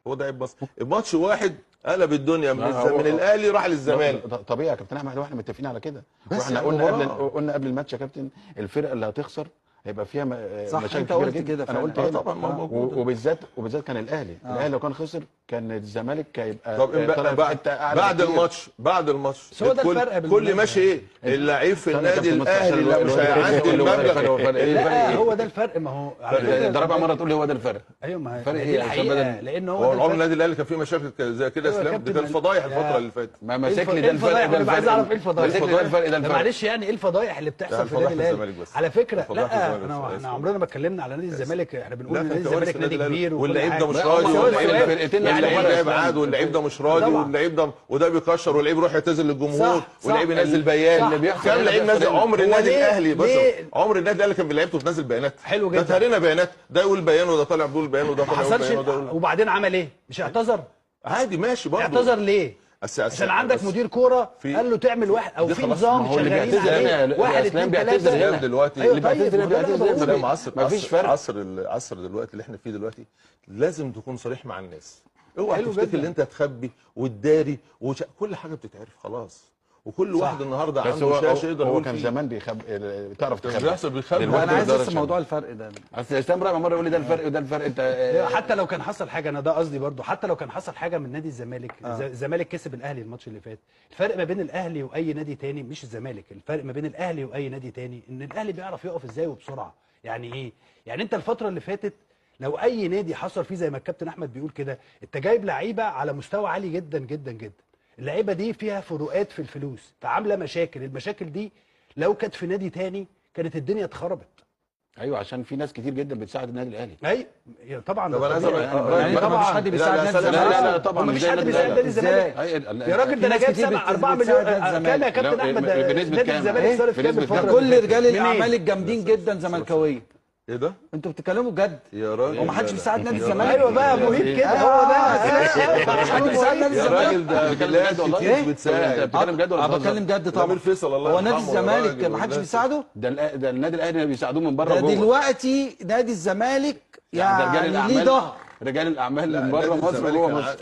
هو ده عيب مصر. الماتش واحد قلب الدنيا من الاهلي راح للزمالك. طبيعي يا كابتن احمد، واحنا متفقين على كده، واحنا قلنا قبل الماتش يا كابتن الفرقه اللي هتخسر هيبقى فيها مشاكل كبيره جدا كده. انا قلت طبعا موجود، وبالذات كان الاهلي لو كان خسر كان الزمالك هيبقى طب بعد الماتش هو ده الفرق كل ماشي ايه اللعيب في النادي الاهلي لا مش هيعدي المبلغ. لا هو ده الفرق. ما هو ده رابع مره تقول لي هو ده الفرق. ايوه ما الفرق ايه الحقيقه لان هو عمر النادي الاهلي كان فيه مشاكل زي كده يا اسلام، دي كانت فضايح الفتره اللي فاتت. ما مشاكل ده الفرق. انا عايز اعرف ايه الفضايح ده معلش يعني ايه الفضايح اللي بتحصل في النادي الاهلي على فكره. لا احنا عمرنا ما اتكلمنا على نادي الزمالك، احنا بنقول ان نادي الزمالك نادي كبير واللعيب ده مش راضي والفرقتين لاعب عاد واللعيب ده مش راضي واللعيب ده وده بيكشر واللعيب يروح يعتذر للجمهور واللعيب ينزل بيان. كام لعيب نازل عمر النادي الاهلي عمر النادي الاهلي كان بلعيبته بتنزل بيانات حلو جدا. ده تهرينا بيانات، ده يقول بيان وده طالع بيقول بيان وده طالع بيقول بيان وبعدين عمل ايه؟ مش اعتذر؟ عادي ماشي برضه. اعتذر ليه؟ عشان عندك مدير كوره قال له تعمل واحد او في نظام شغالين عليه 1 2 3 دلوقتي اللي بيعتذر ما فيش فرق. عصر دلوقتي اللي احنا فيه دلوقتي لازم تكون صريح مع الناس. اوعى تفتكر ان انت تخبي وتداري كل حاجه بتتعرف خلاص، وكل واحد النهارده عنده شاشه يقدر يقول. هو كان زمان تعرف تخبي، بيحصل بيخبي. انا عايز بس موضوع الفرق ده. اصل اسلام رابع مره يقول لي ده الفرق وده الفرق. انت حتى لو كان حصل حاجه، انا ده قصدي برضو، حتى لو كان حصل حاجه من نادي الزمالك، الزمالك كسب الاهلي الماتش اللي فات، الفرق ما بين الاهلي واي نادي تاني مش الزمالك، الفرق ما بين الاهلي واي نادي تاني ان الاهلي بيعرف يقف ازاي وبسرعه. يعني ايه؟ يعني انت الفتره اللي فاتت لو اي نادي حصل فيه زي ما الكابتن احمد بيقول كده، انت جايب لعيبه على مستوى عالي جدا جدا جدا، اللعيبه دي فيها فروقات في الفلوس فعامله مشاكل، المشاكل دي لو كانت في نادي تاني كانت الدنيا اتخربت. ايوه عشان في ناس كتير جدا بتساعد النادي الاهلي. ايوه طبعا. طب يعني طبعا مفيش حد بيساعد نادي الزمالك. لا طبعا مفيش حد بيساعد نادي الزمالك يا راجل. ده انا جايب 4 مليون كام يا كابتن احمد؟ نادي الزمالك صرف كام الفتره؟ ده كل رجال الاعمال الجامدين جدا زملكاويه. ايه ده؟ انتوا بتتكلموا بجد يا راجل؟ ومحدش بيساعد نادي الزمالك. ايوه بقى مهيب كده، هو ده مفيش حد بيساعد نادي الزمالك. يا راجل ده بجد والله بتساعد. بتتكلم جد ولا بتكلم جد؟ طبعا فيصل الله هو نادي الزمالك محدش بيساعده؟ ده النادي الاهلي بيساعدوه من بره ده وجوه. دلوقتي نادي الزمالك يعني ليه ظهر. رجال الاعمال من بره مصر وجوه مصر.